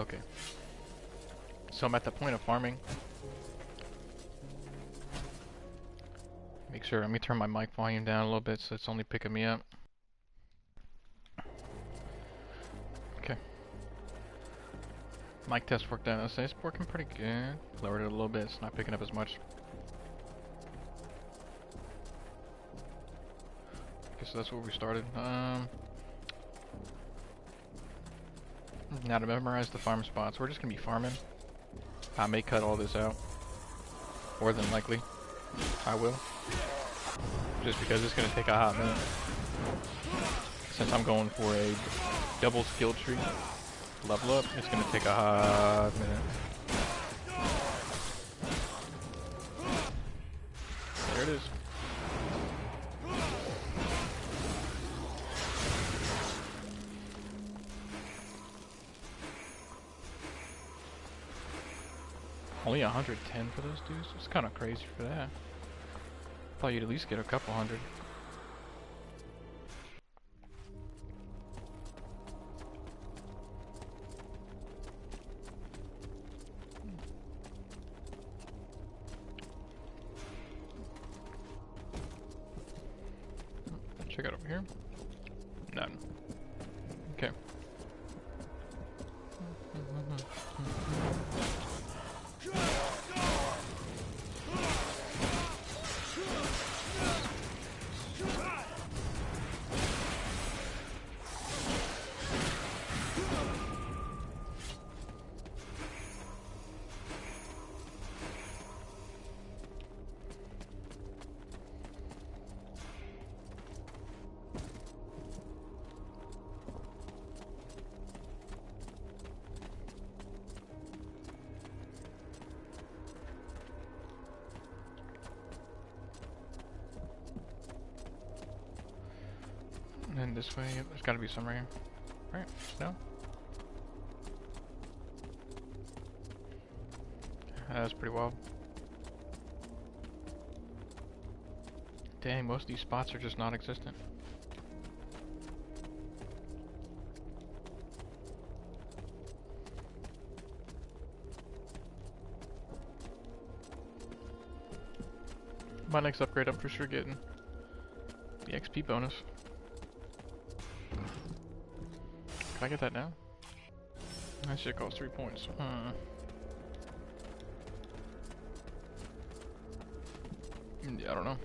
Okay. So I'm at the point of farming. Make sure, let me turn my mic volume down a little bit so it's only picking me up. Okay. Mic test worked out. It's working pretty good. Lowered it a little bit, it's not picking up as much. Okay, so that's where we started. Now to memorize the farm spots, we're just gonna be farming. I may cut all this out. More than likely, I will. Just because it's gonna take a hot minute. Since I'm going for a double skill tree level up, it's gonna take a hot minute. There it is. Only 110 for those dudes? It's kind of crazy for that. Thought you'd at least get a couple hundred. Check out over here. None. Okay. And this way, there's gotta be some right here. Right? No? That's pretty wild. Dang, most of these spots are just non-existent. My next upgrade, I'm for sure getting the XP bonus. Can I get that now? That shit costs 3 points. Yeah, I don't know.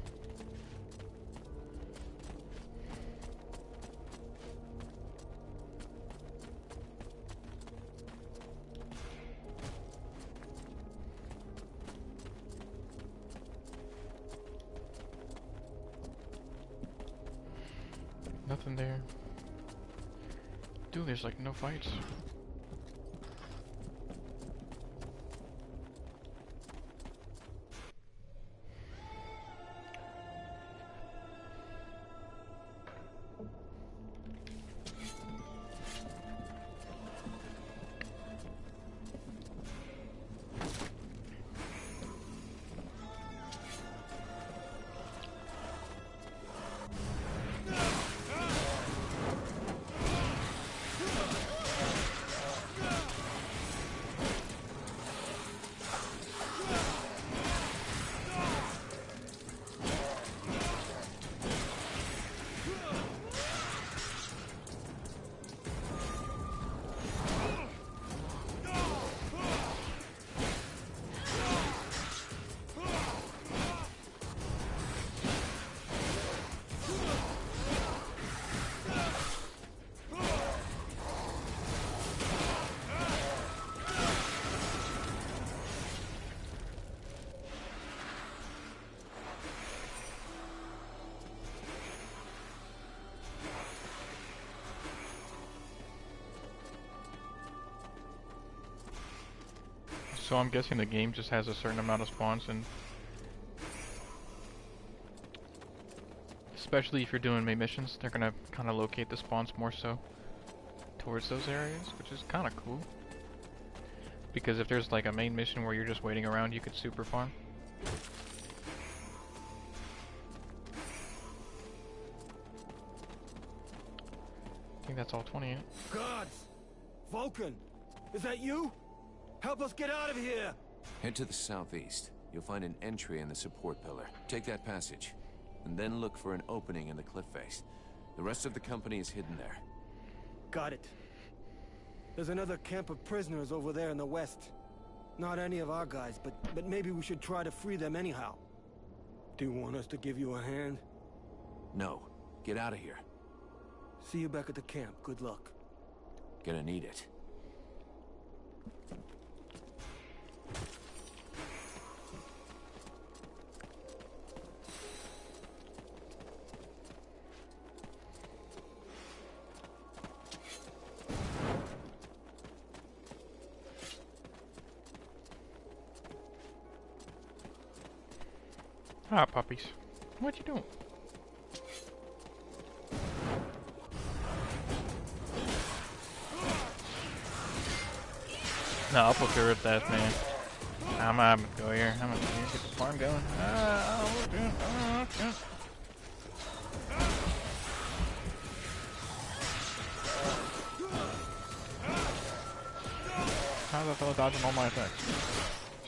Nothing there. Dude, there's like no fights. So I'm guessing the game just has a certain amount of spawns, and especially if you're doing main missions, they're gonna kind of locate the spawns more so towards those areas, which is kind of cool. Because if there's like a main mission where you're just waiting around, you could super farm. I think that's all 28. Gods! Vulcan! Is that you? Help us get out of here! Head to the southeast. You'll find an entry in the support pillar. Take that passage, and then look for an opening in the cliff face. The rest of the company is hidden there. Got it. There's another camp of prisoners over there in the west. Not any of our guys, but maybe we should try to free them anyhow. Do you want us to give you a hand? No. Get out of here. See you back at the camp. Good luck. Gonna need it. Ah, puppies. What you doing? No, I'll put her at that, man. I'm gonna go here. I'm gonna get the farm going. How's that fella dodging all my attacks?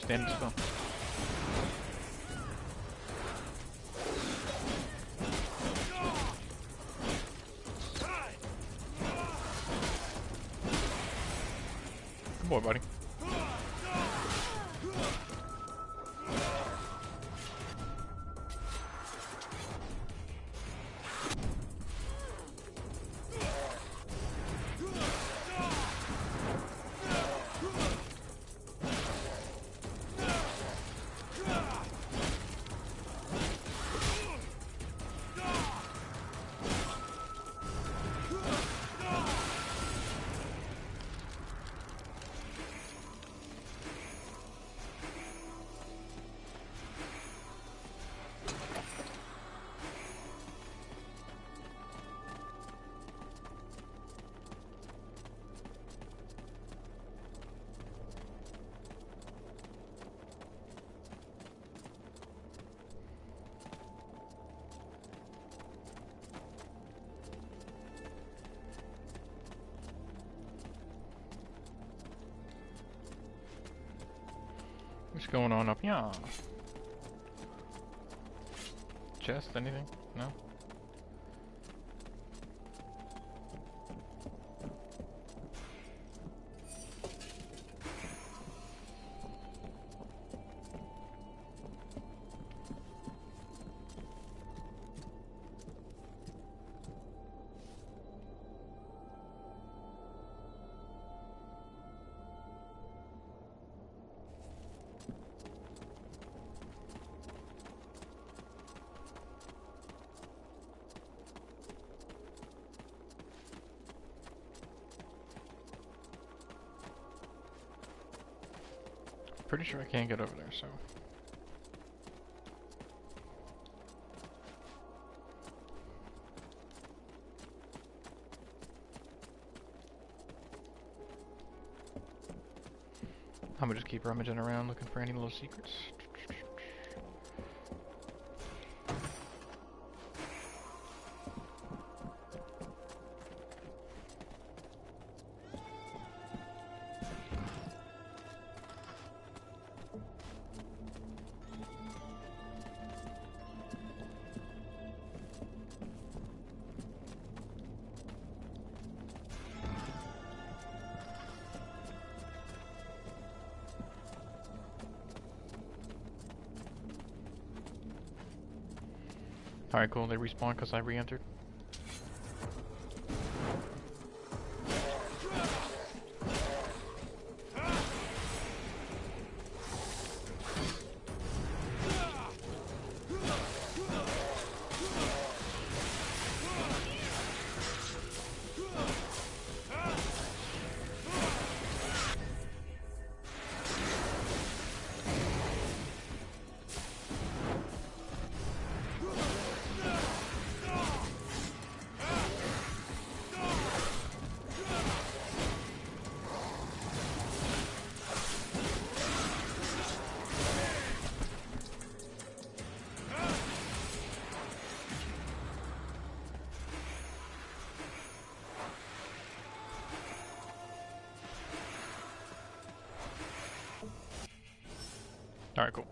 Standing still. Good boy, buddy. What's going on up here? Chest, anything? No? Pretty sure I can't get over there, so. I'm gonna just keep rummaging around looking for any little secrets. Alright, cool. They respawn because I re-entered. Alright, cool.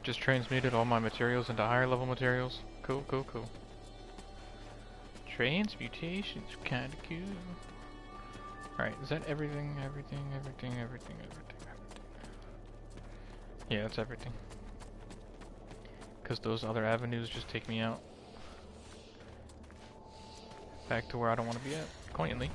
Just transmuted all my materials into higher level materials. Cool, cool, cool. Transmutation's kinda cool. Alright, is that everything? Everything. Yeah, that's everything. Because those other avenues just take me out. Back to where I don't want to be at, conveniently.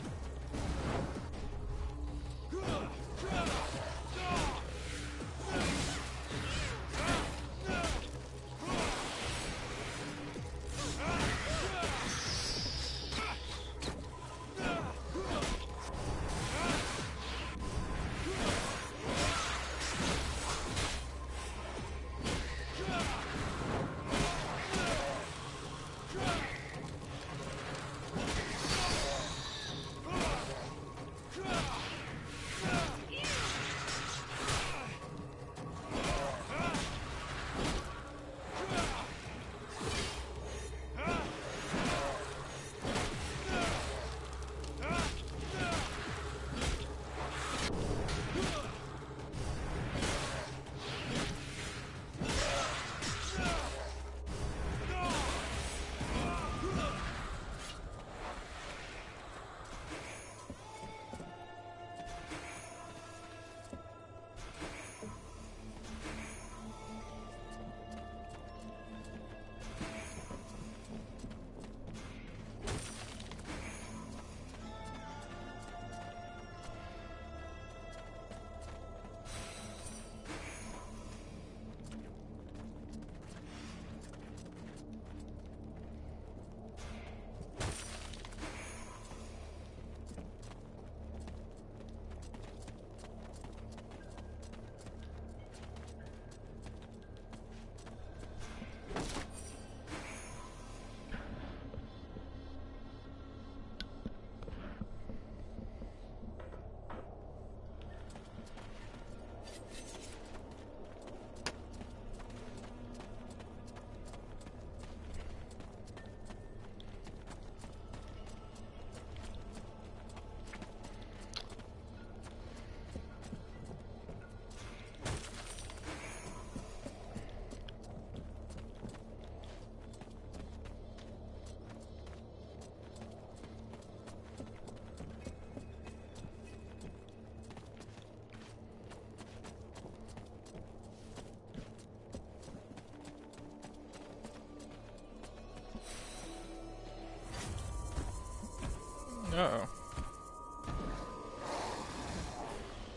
Uh-oh.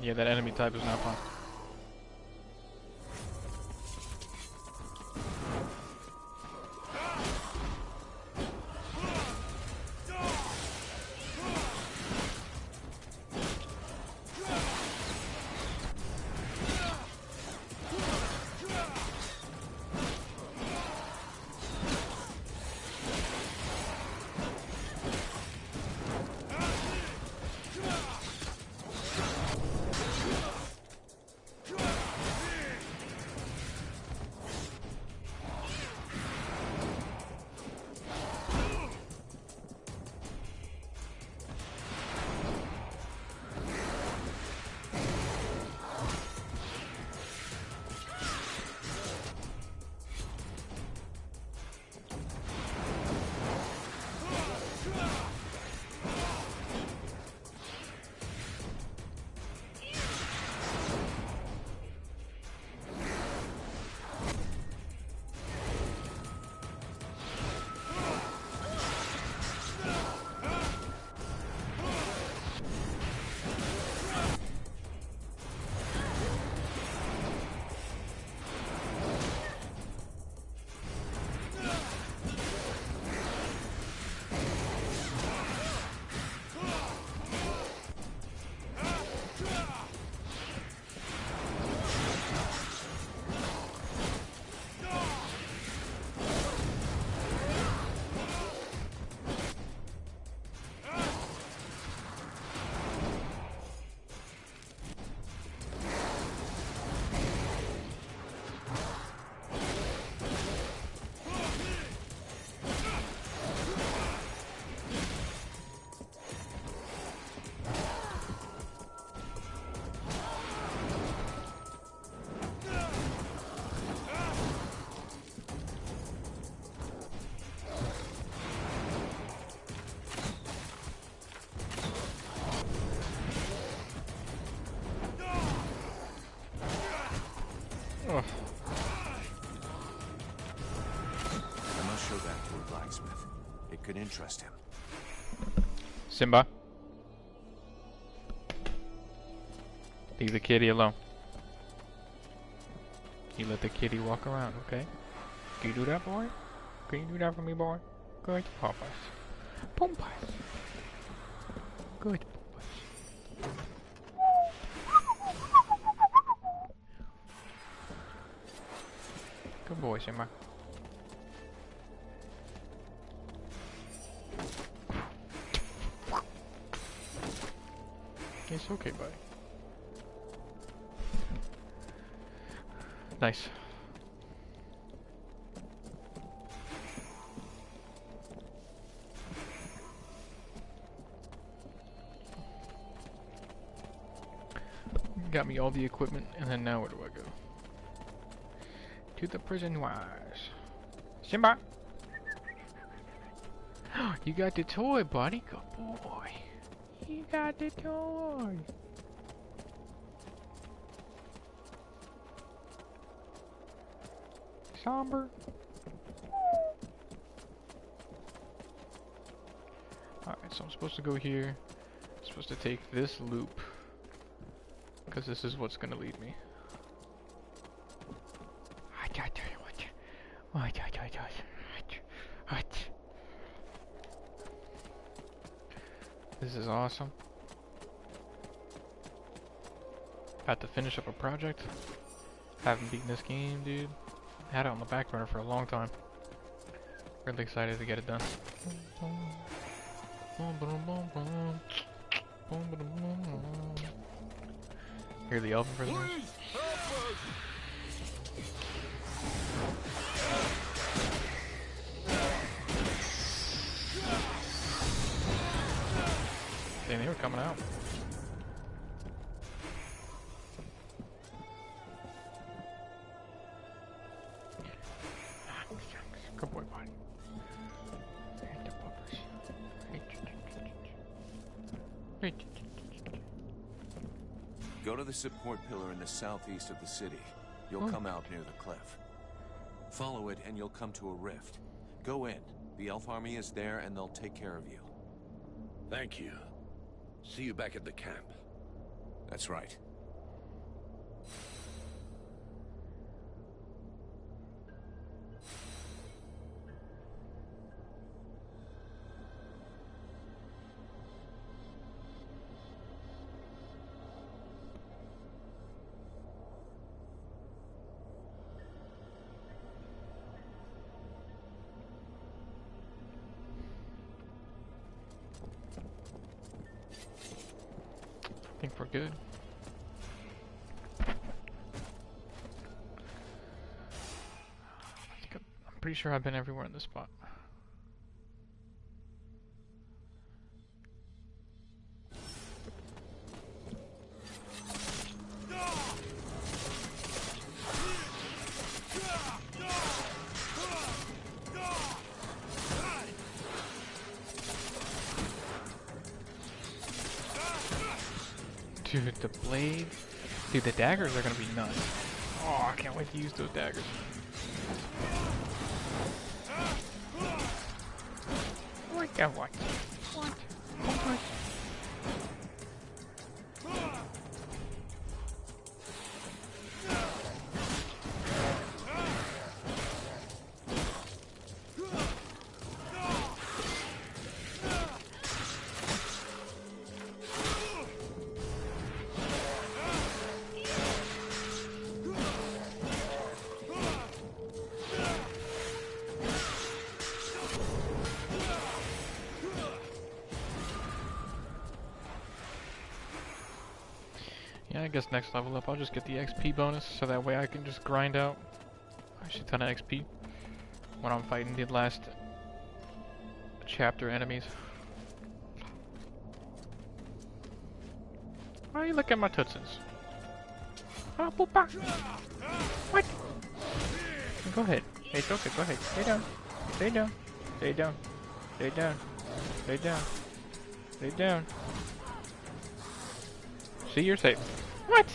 Yeah, that enemy type is not fun. interest him. Simba. Leave the kitty alone. You let the kitty walk around, okay? Can you do that, boy? Can you do that for me, boy? Good, Popeyes. Popeyes. Good, Popeyes. Good boy, Simba. It's okay, buddy. Nice. Got me all the equipment, and then now where do I go? To the prison wires. Simba! You got the toy, buddy. Good boy. You got the toy. Somber. Alright, so I'm supposed to go here. I'm supposed to take this loop. Because this is what's going to lead me. This is awesome. About to finish up a project. Haven't beaten this game, dude. Had it on the back burner for a long time. Really excited to get it done. Hear the elven prisoners? Dang, they were coming out. Good boy, buddy. Go to the support pillar in the southeast of the city. You'll come out near the cliff. Follow it and you'll come to a rift. Go in. The elf army is there and they'll take care of you. Thank you. See you back at the camp. That's right. I think we're good. I'm pretty sure I've been everywhere in this spot. Dude, the blade. Dude, the daggers are gonna be nuts. Oh, I can't wait to use those daggers. What the what? What? What? Yeah, I guess next level up I'll just get the XP bonus so that way I can just grind out a shit ton of XP when I'm fighting the last chapter enemies. Why are you looking at my tootsins? Oh, poopa! What? Go ahead. Hey, it's okay, go ahead. Stay down. Stay down. Stay down. Stay down. Stay down. Stay down. See, you're safe. What?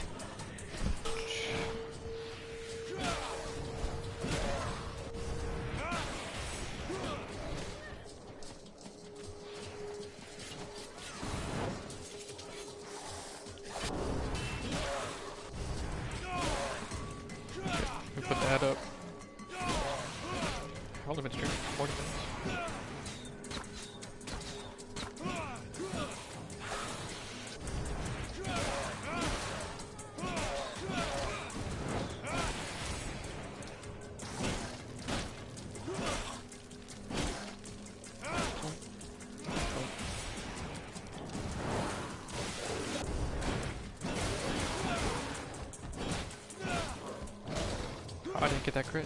only been streaming for 40 minutes. I didn't get that crit.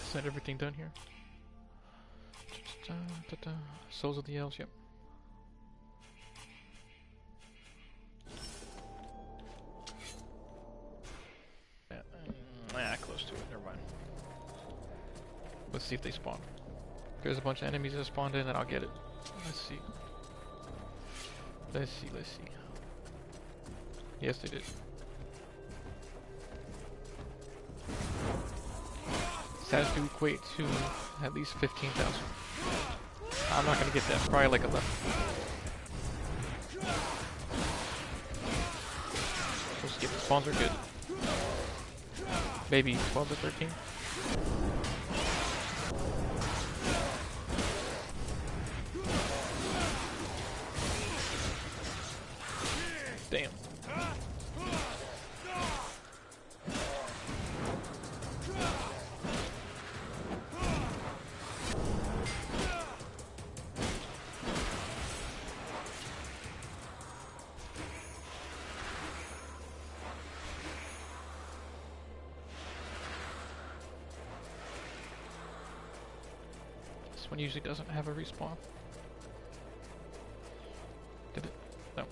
Is that everything done here? Souls of the Elves, yep. Close to it, never mind. Let's see if they spawn. There's a bunch of enemies that spawned in, and I'll get it. Let's see. Let's see. Yes, they did. That has to equate to at least 15,000. I'm not gonna get that. Probably like 11. Let's get the spawns are good. Maybe 12 to 13. Damn. This one usually doesn't have a respawn. Did it? No.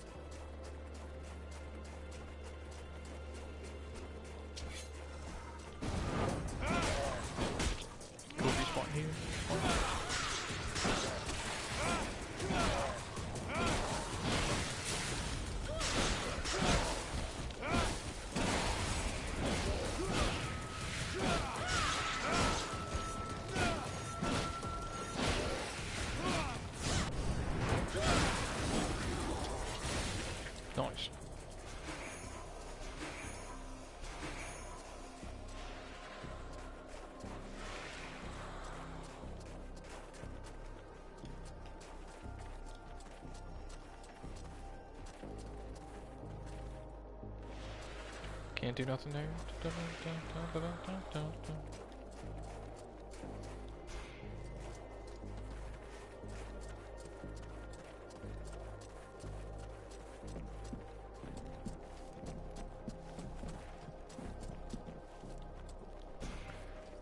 Go respawn here. Nice. Can't do nothing there.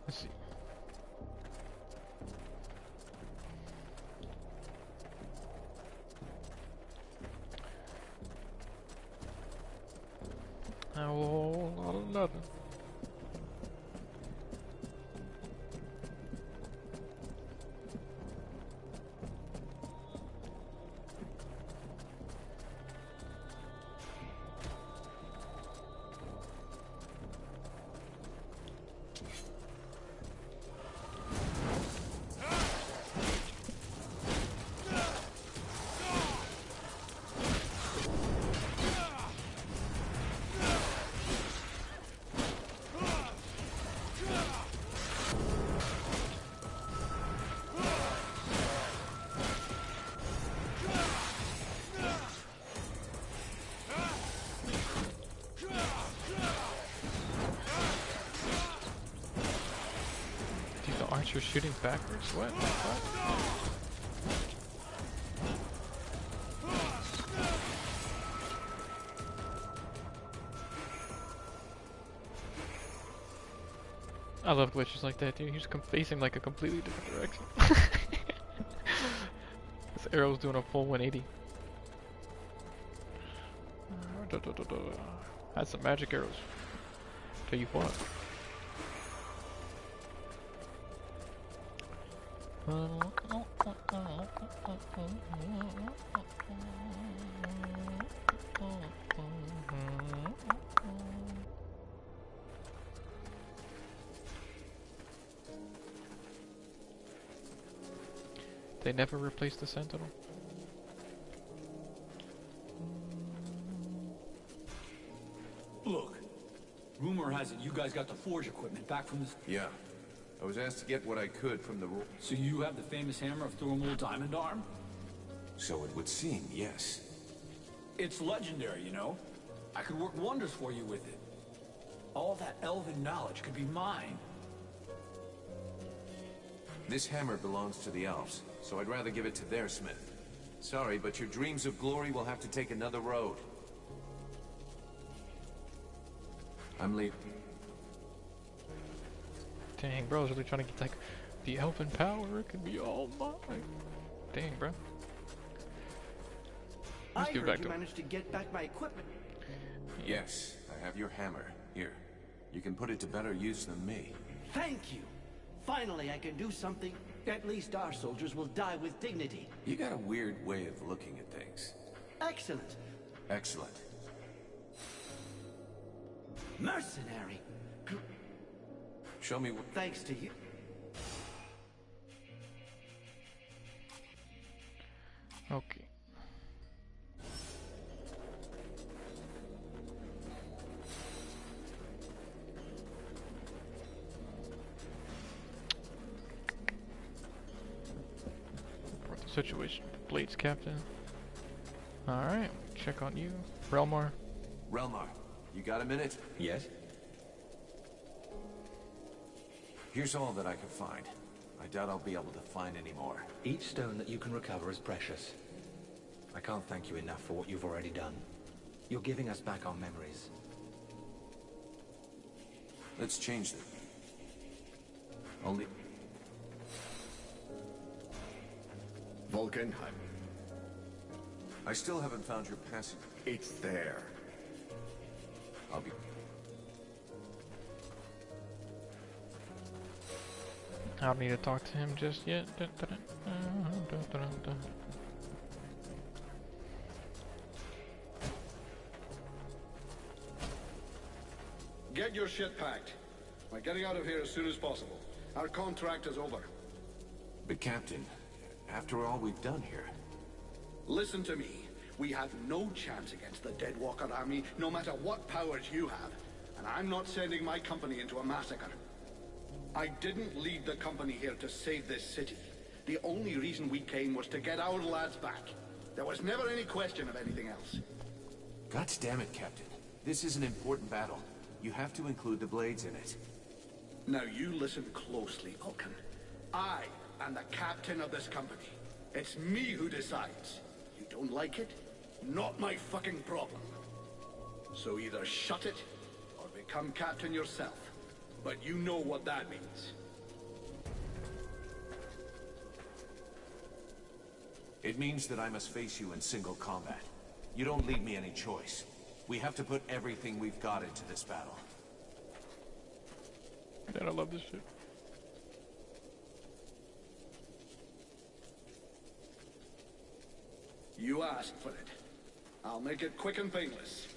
Let's see. A whole lot of nothing. Archer shooting backwards? What? I love glitches like that, dude. He's facing like a completely different direction. It's arrow's doing a full 180. That's some magic arrows. Tell you what. They never replaced the Sentinel. Look, rumor has it you guys got the forge equipment back from this. Yeah. I was asked to get what I could from the... So you have the famous hammer of Thormald Diamond Arm? So it would seem, yes. It's legendary, you know? I could work wonders for you with it. All that elven knowledge could be mine. This hammer belongs to the elves, so I'd rather give it to their smith. Sorry, but your dreams of glory will have to take another road. I'm leaving. Dang, bro, I was really trying to get like the elven power. It could be all mine. Dang, bro. Let's I get heard back you to managed to get back my equipment. Yes, I have your hammer. Here. You can put it to better use than me. Thank you. Finally, I can do something. At least our soldiers will die with dignity. You got a weird way of looking at things. Excellent. Excellent. Mercenary. Show me what... Thanks to you. Okay. Report the situation. Blades Captain. Alright, check on you. Relmar. Relmar, you got a minute? Yes? Here's all that I could find. I doubt I'll be able to find any more. Each stone that you can recover is precious. I can't thank you enough for what you've already done. You're giving us back our memories. Let's change them. Only... Vulcanheim. I still haven't found your passage. It's there. I'll be... I don't need to talk to him just yet. Get your shit packed. We're getting out of here as soon as possible. Our contract is over. But Captain, after all we've done here... Listen to me. We have no chance against the Deadwalker army, no matter what powers you have. And I'm not sending my company into a massacre. I didn't lead the company here to save this city. The only reason we came was to get our lads back. There was never any question of anything else. God damn it, Captain. This is an important battle. You have to include the blades in it. Now you listen closely, Vulcan. I am the captain of this company. It's me who decides. You don't like it? Not my fucking problem. So either shut it, or become captain yourself. But you know what that means. It means that I must face you in single combat. You don't leave me any choice. We have to put everything we've got into this battle. Man, I love this shit. You asked for it. I'll make it quick and painless.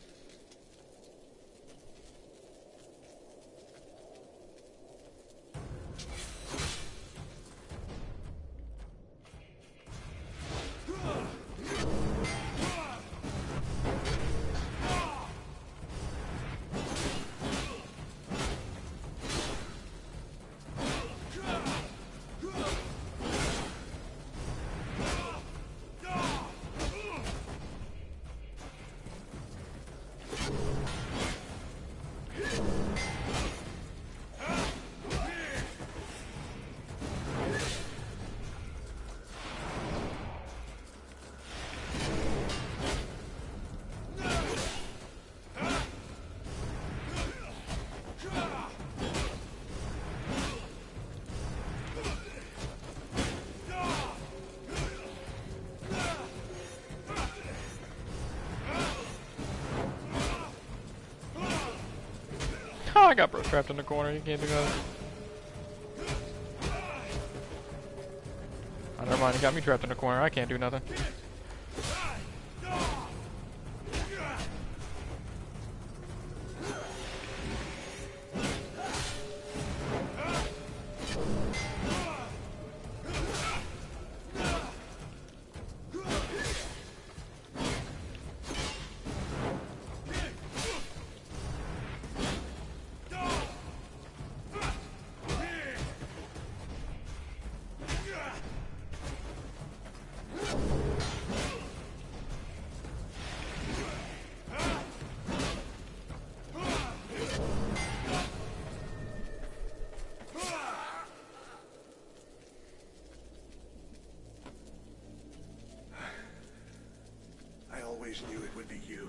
I got bro trapped in the corner. You can't do nothing. Oh, never mind. He got me trapped in the corner. I can't do nothing. Knew it would be you.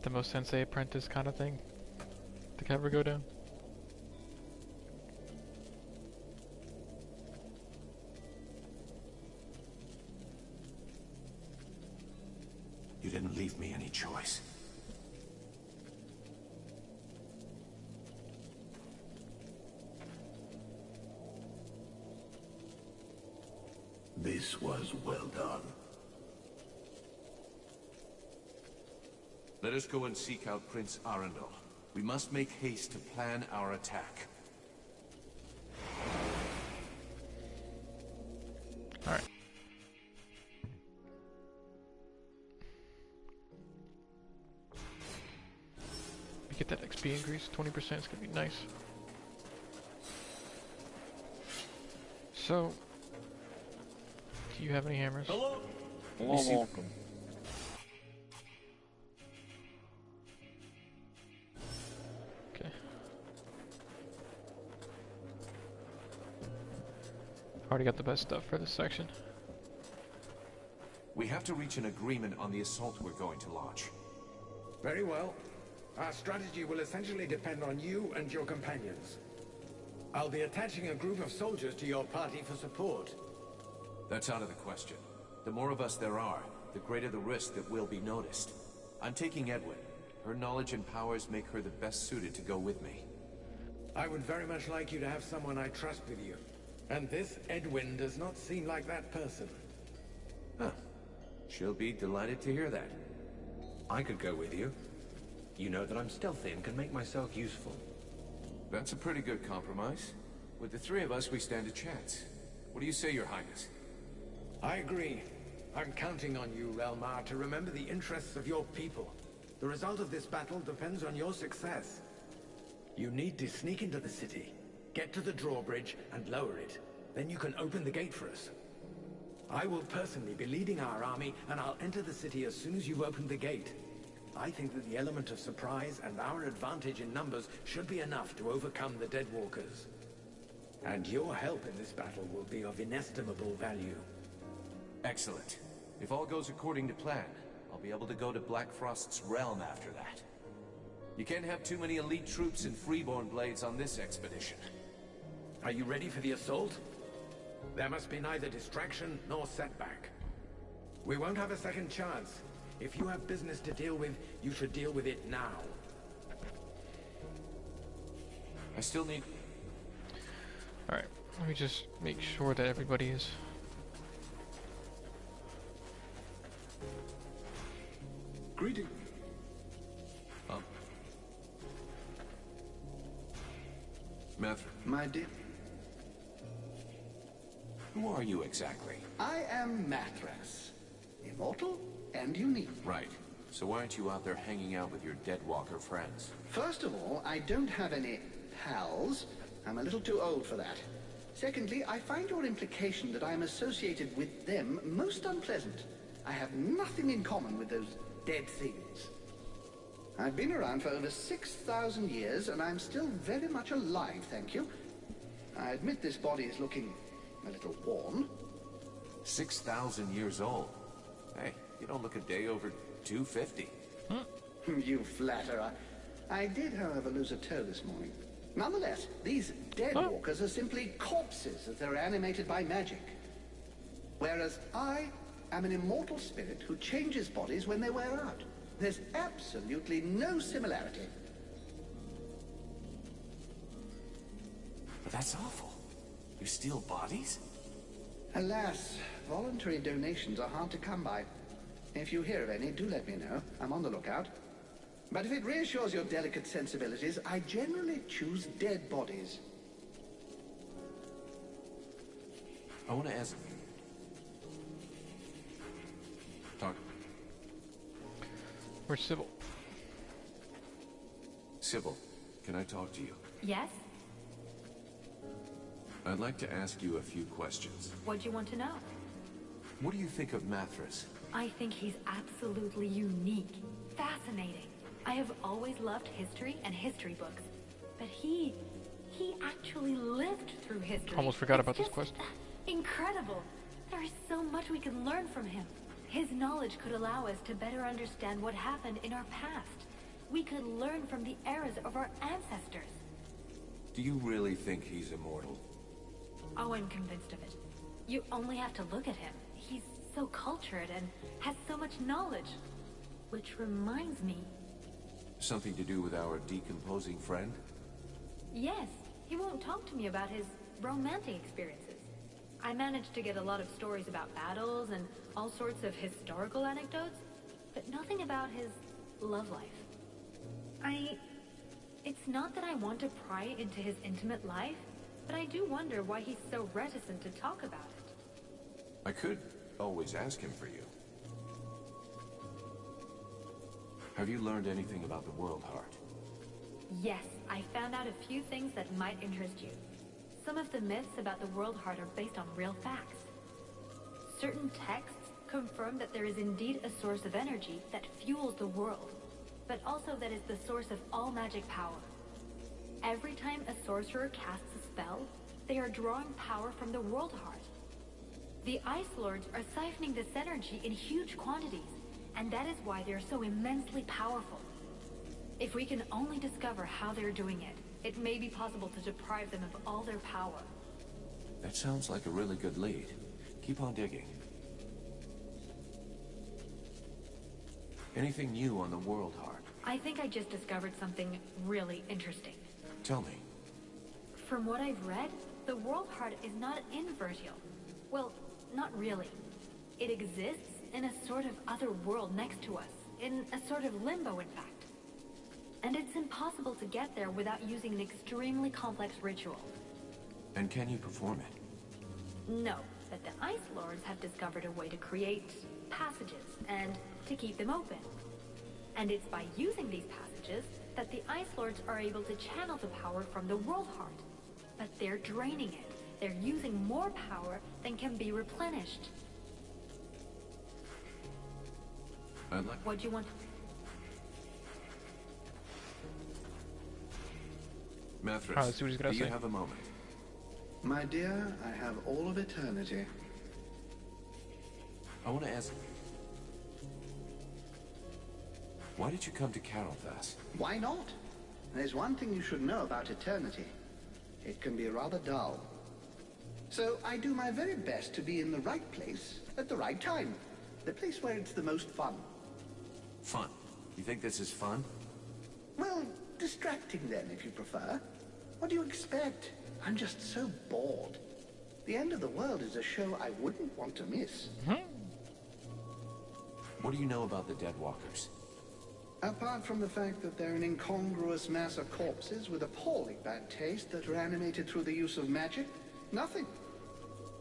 The most sensei apprentice kind of thing to ever go down. You didn't leave me any choice. This was well done. Let us go and seek out Prince Arundel. We must make haste to plan our attack. Alright. We get that XP increase, 20%, it's gonna be nice. So, do you have any hammers? Hello? Welcome. Okay. Already got the best stuff for this section. We have to reach an agreement on the assault we're going to launch. Very well. Our strategy will essentially depend on you and your companions. I'll be attaching a group of soldiers to your party for support. That's out of the question. The more of us there are, the greater the risk that we'll be noticed. I'm taking Edwin. Her knowledge and powers make her the best suited to go with me. I would very much like you to have someone I trust with you. And this Edwin does not seem like that person. Huh. She'll be delighted to hear that. I could go with you. You know that I'm stealthy and can make myself useful. That's a pretty good compromise. With the three of us, we stand a chance. What do you say, Your Highness? I agree. I'm counting on you, Relmar, to remember the interests of your people. The result of this battle depends on your success. You need to sneak into the city, get to the drawbridge, and lower it. Then you can open the gate for us. I will personally be leading our army, and I'll enter the city as soon as you've opened the gate. I think that the element of surprise and our advantage in numbers should be enough to overcome the Deadwalkers. And your help in this battle will be of inestimable value. Excellent. If all goes according to plan, I'll be able to go to Black Frost's realm after that. You can't have too many elite troops and freeborn blades on this expedition. Are you ready for the assault? There must be neither distraction nor setback. We won't have a second chance. If you have business to deal with, you should deal with it now. I still need... Alright, let me just make sure that everybody is... Greeting. Mather, My dear. who are you exactly? I am Mathras. Immortal and unique. Right. So why aren't you out there hanging out with your Deadwalker friends? First of all, I don't have any pals. I'm a little too old for that. Secondly, I find your implication that I'm associated with them most unpleasant. I have nothing in common with those dead things. I've been around for over 6,000 years, and I'm still very much alive, thank you. I admit this body is looking a little worn. 6,000 years old. Hey, you don't look a day over 250. You flatterer. I did, however, lose a toe this morning. Nonetheless, these Deadwalkers are simply corpses as they're animated by magic. Whereas I am an immortal spirit who changes bodies when they wear out. There's absolutely no similarity. But that's awful. You steal bodies? Alas, voluntary donations are hard to come by. If you hear of any, do let me know. I'm on the lookout. But if it reassures your delicate sensibilities, I generally choose dead bodies. I want to ask... Talk. Where's Sybil? Sybil, can I talk to you? Yes? I'd like to ask you a few questions. What do you want to know? What do you think of Mathras? I think he's absolutely unique. Fascinating. I have always loved history and history books. But he actually lived through history. Almost forgot about this quest. Incredible. There is so much we can learn from him. His knowledge could allow us to better understand what happened in our past. We could learn from the eras of our ancestors. Do you really think he's immortal? Oh, I'm convinced of it. You only have to look at him. He's so cultured and has so much knowledge. Which reminds me... Something to do with our decomposing friend? Yes, he won't talk to me about his romantic experiences. I managed to get a lot of stories about battles and all sorts of historical anecdotes, but nothing about his love life. It's not that I want to pry into his intimate life, but I do wonder why he's so reticent to talk about it. I could always ask him for you. Have you learned anything about the World Heart? Yes, I found out a few things that might interest you. Some of the myths about the World Heart are based on real facts. Certain texts confirm that there is indeed a source of energy that fuels the world, but also that is the source of all magic power. Every time a sorcerer casts a spell, they are drawing power from the World Heart. The Ice Lords are siphoning this energy in huge quantities, and that is why they are so immensely powerful. If we can only discover how they're doing it, it may be possible to deprive them of all their power. That sounds like a really good lead. Keep on digging. Anything new on the World Heart? I think I just discovered something really interesting. Tell me. From what I've read, the World Heart is not in Vertial. Well, not really. It exists in a sort of other world next to us, in a sort of limbo, in fact. And it's impossible to get there without using an extremely complex ritual. And can you perform it? No, but the Ice Lords have discovered a way to create passages and to keep them open. And it's by using these passages that the Ice Lords are able to channel the power from the World Heart. But they're draining it. They're using more power than can be replenished. What do you want? Mathras, let's see what he's gonna do say. You have a moment? My dear, I have all of eternity. I want to ask... Why did you come to Carolthas? Why not? There's one thing you should know about eternity. It can be rather dull. So I do my very best to be in the right place at the right time. The place where it's the most fun. Fun? You think this is fun? Well, distracting then, if you prefer. What do you expect? I'm just so bored. The End of the World is a show I wouldn't want to miss. What do you know about the Deadwalkers? Apart from the fact that they're an incongruous mass of corpses with appalling bad taste that are animated through the use of magic, nothing.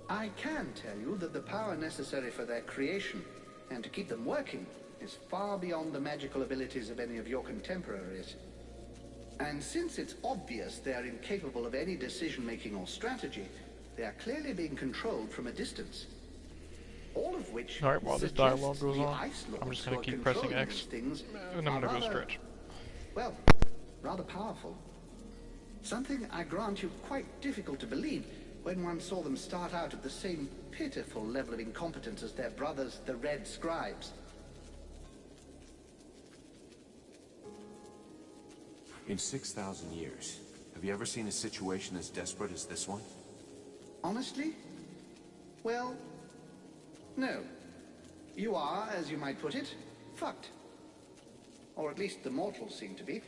I can tell you that the power necessary for their creation, and to keep them working, is far beyond the magical abilities of any of your contemporaries. And since it's obvious they are incapable of any decision-making or strategy, they are clearly being controlled from a distance. All of which Alright, while this dialogue goes on, Ice Lords I'm just gonna who are keep pressing controlling X, these things and I'm are gonna go rather, stretch. well, rather powerful. Something, I grant you, quite difficult to believe when one saw them start out at the same pitiful level of incompetence as their brothers, the Red Scribes. In 6,000 years, have you ever seen a situation as desperate as this one? Honestly? Well, no. You are, as you might put it, fucked. Or at least the mortals seem to be.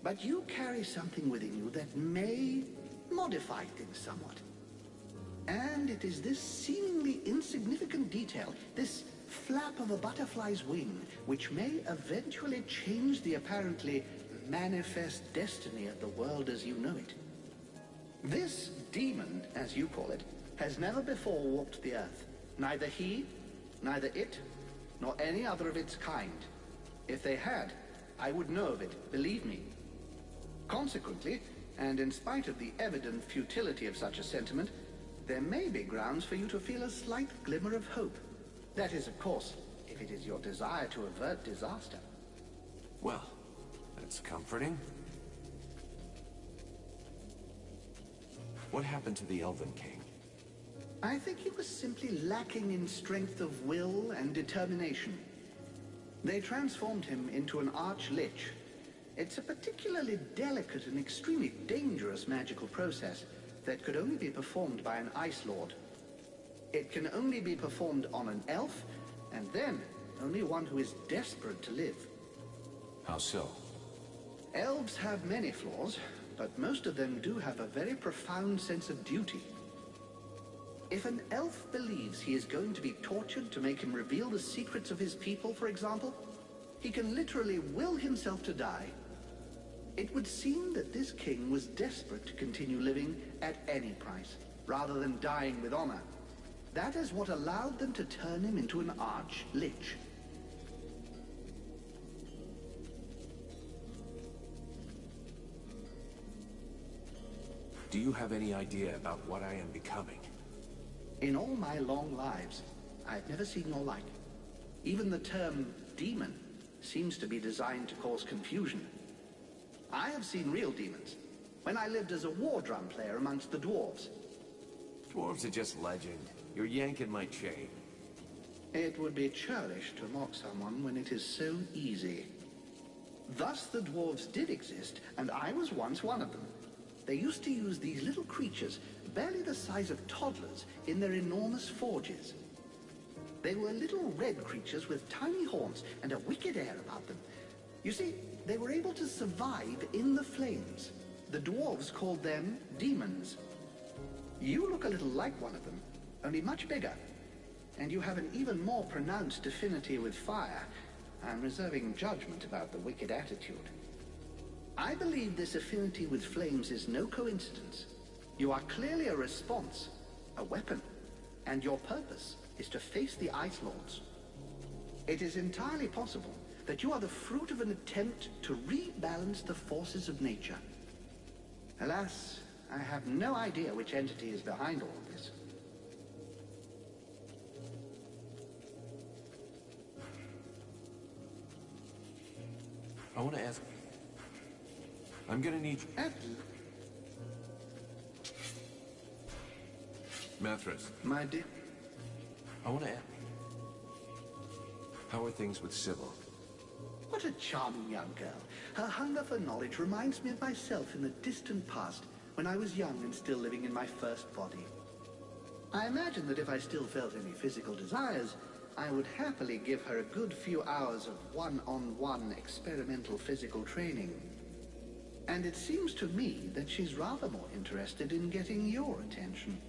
But you carry something within you that may modify things somewhat. And it is this seemingly insignificant detail, this flap of a butterfly's wing, which may eventually change the apparently manifest destiny of the world as you know it. This demon, as you call it, has never before walked the earth. Neither he, neither it, nor any other of its kind. If they had, I would know of it, believe me. Consequently, and in spite of the evident futility of such a sentiment, there may be grounds for you to feel a slight glimmer of hope. That is, of course, if it is your desire to avert disaster. Well, that's comforting. What happened to the Elven King? I think he was simply lacking in strength of will and determination. They transformed him into an arch-lich. It's a particularly delicate and extremely dangerous magical process that could only be performed by an Ice Lord. It can only be performed on an elf, and then only one who is desperate to live. How so? Elves have many flaws, but most of them do have a very profound sense of duty. If an elf believes he is going to be tortured to make him reveal the secrets of his people, for example, he can literally will himself to die. It would seem that this king was desperate to continue living at any price, rather than dying with honor. That is what allowed them to turn him into an arch-lich. Do you have any idea about what I am becoming? In all my long lives, I've never seen your like. Even the term demon seems to be designed to cause confusion. I have seen real demons, when I lived as a war drum player amongst the dwarves. Dwarves are just legend. You're yanking my chain. It would be churlish to mock someone when it is so easy. Thus the dwarves did exist, and I was once one of them. They used to use these little creatures, barely the size of toddlers, in their enormous forges. They were little red creatures with tiny horns and a wicked air about them. You see, they were able to survive in the flames. The dwarves called them demons. You look a little like one of them, only much bigger. And you have an even more pronounced affinity with fire. I'm reserving judgment about the wicked attitude. I believe this affinity with flames is no coincidence. You are clearly a response, a weapon, and your purpose is to face the Ice Lords. It is entirely possible that you are the fruit of an attempt to rebalance the forces of nature. Alas, I have no idea which entity is behind all of this. I want to ask... I'm gonna need... Mathras. My dear... I want to ask... How are things with Sybil? What a charming young girl. Her hunger for knowledge reminds me of myself in the distant past, when I was young and still living in my first body. I imagine that if I still felt any physical desires, I would happily give her a good few hours of one-on-one experimental physical training. And it seems to me that she's rather more interested in getting your attention.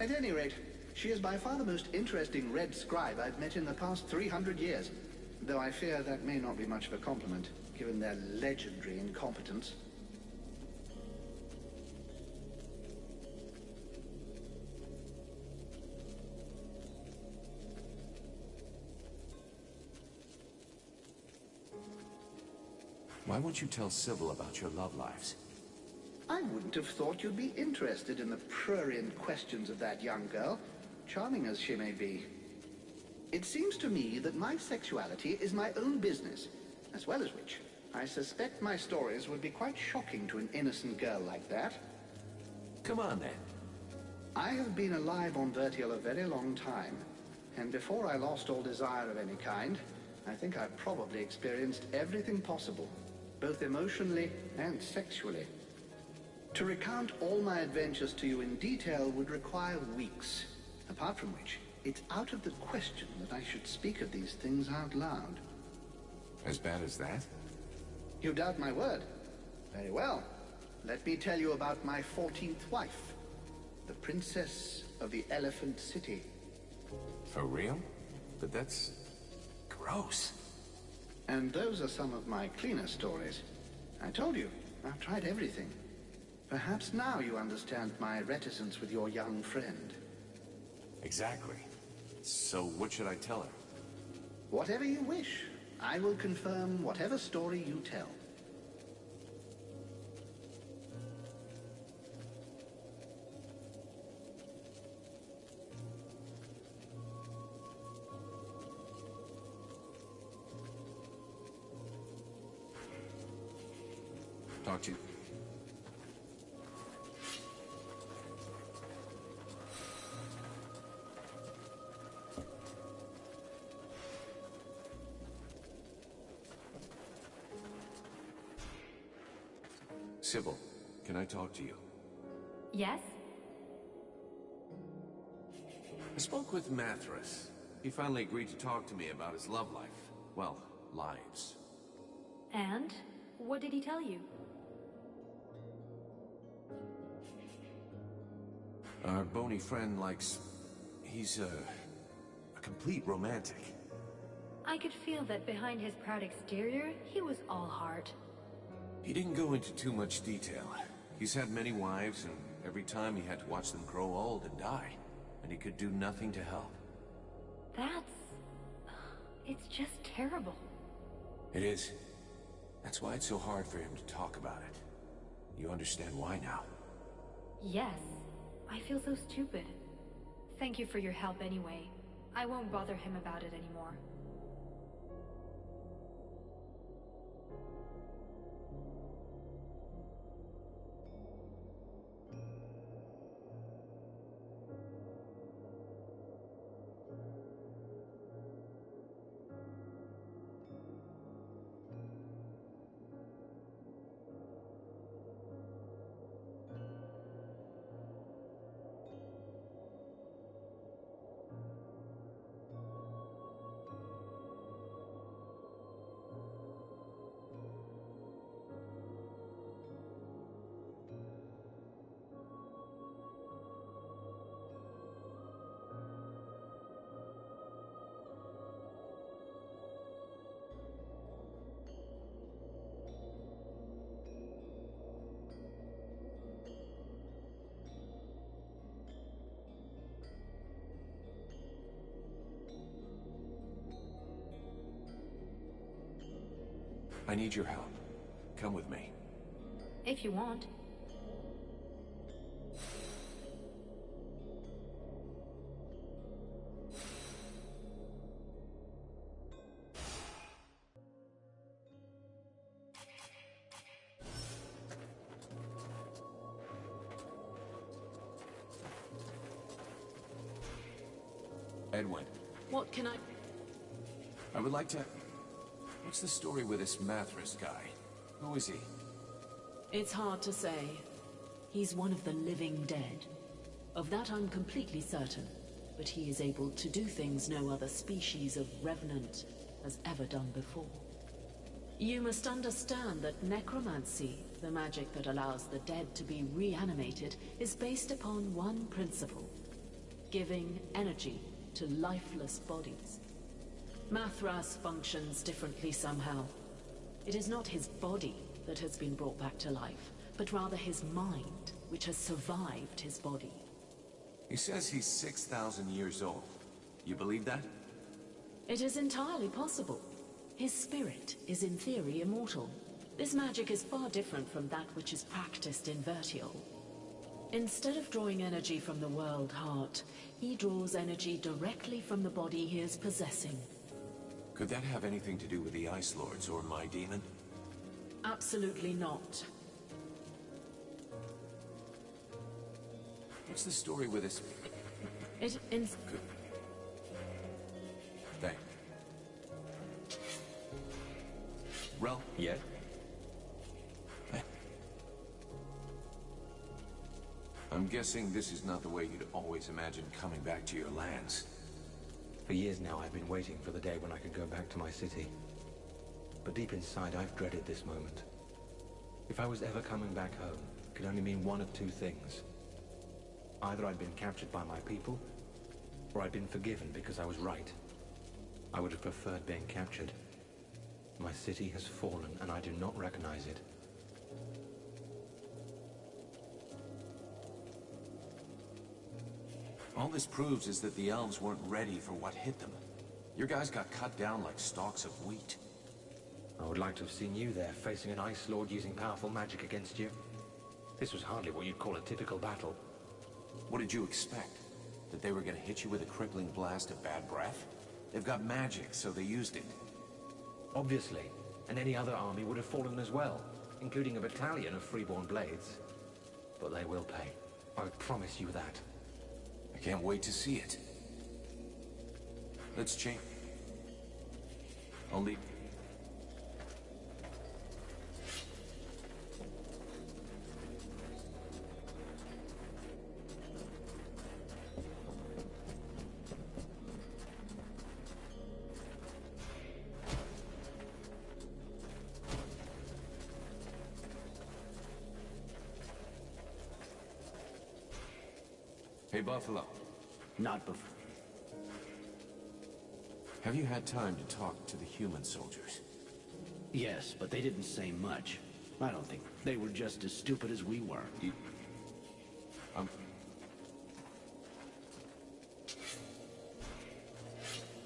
At any rate, she is by far the most interesting red scribe I've met in the past 300 years. Though I fear that may not be much of a compliment, given their legendary incompetence. Why won't you tell Sybil about your love lives? I wouldn't have thought you'd be interested in the prurient questions of that young girl, charming as she may be. It seems to me that my sexuality is my own business, as well as which, I suspect my stories would be quite shocking to an innocent girl like that. Come on, then. I have been alive on Vertial a very long time, and before I lost all desire of any kind, I think I probably experienced everything possible, both emotionally and sexually. To recount all my adventures to you in detail would require weeks, apart from which, it's out of the question that I should speak of these things out loud. As bad as that? You doubt my word? Very well. Let me tell you about my 14th wife, the Princess of the Elephant City. For real? But that's... gross. And those are some of my cleaner stories. I told you, I've tried everything. Perhaps now you understand my reticence with your young friend. Exactly. So what should I tell her? Whatever you wish. I will confirm whatever story you tell. Talk to you. Sybil, can I talk to you? Yes? I spoke with Mathras. He finally agreed to talk to me about his love life. Well, lives. And? What did he tell you? Our bony friend likes... he's a complete romantic. I could feel that behind his proud exterior, he was all heart. He didn't go into too much detail. He's had many wives, and every time he had to watch them grow old and die. And he could do nothing to help. It's just terrible. It is. That's why it's so hard for him to talk about it. You understand why now? Yes. I feel so stupid. Thank you for your help anyway. I won't bother him about it anymore. I need your help. Come with me. If you want. Edwin. What can I would like to... What's the story with this Mathras guy? Who is he? It's hard to say. He's one of the living dead. Of that I'm completely certain. But he is able to do things no other species of revenant has ever done before. You must understand that necromancy, the magic that allows the dead to be reanimated, is based upon one principle: giving energy to lifeless bodies. Mathras functions differently somehow. It is not his body that has been brought back to life, but rather his mind, which has survived his body. He says he's 6,000 years old. You believe that? It is entirely possible. His spirit is in theory immortal. This magic is far different from that which is practiced in Vertiol. Instead of drawing energy from the world heart, he draws energy directly from the body he is possessing. Could that have anything to do with the Ice Lords or my demon? Absolutely not. What's the story with this? It is... Good. Thanks. Rel? Yeah? I'm guessing this is not the way you'd always imagined coming back to your lands. For years now, I've been waiting for the day when I could go back to my city. but deep inside I've dreaded this moment. If I was ever coming back home, it could only mean one of two things. Either I'd been captured by my people, or I'd been forgiven because I was right. I would have preferred being captured. My city has fallen, and I do not recognize it. All this proves is that the elves weren't ready for what hit them. Your guys got cut down like stalks of wheat. I would like to have seen you there, facing an Ice Lord using powerful magic against you. This was hardly what you'd call a typical battle. What did you expect? That they were gonna hit you with a crippling blast of bad breath? They've got magic, so they used it. Obviously, and any other army would have fallen as well, including a battalion of freeborn blades. But they will pay. I promise you that. I can't wait to see it. Let's change. I'll leave. Hey, Buffalo. Not before. Have you had time to talk to the human soldiers? Yes, but they didn't say much. I don't think they were just as stupid as we were.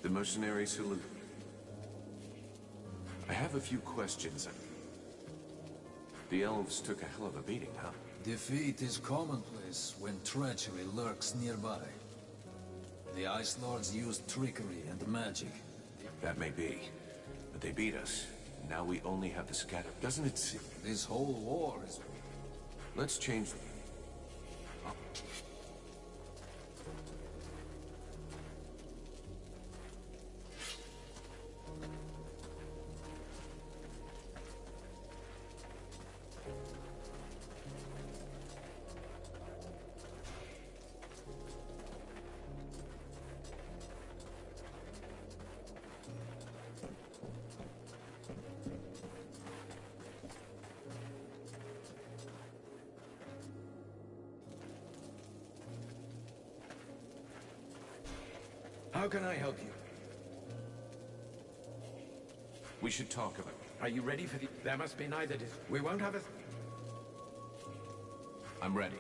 The mercenaries salute. I have a few questions. The elves took a hell of a beating, huh? Defeat is commonplace when treachery lurks nearby. The Ice Lords used trickery and magic. That may be, but they beat us. Now we only have the scatter. Doesn't it seem... This whole war is... Let's change... How can I help you? We should talk about it. Are you ready for the... There must be neither... We won't have a... I'm ready.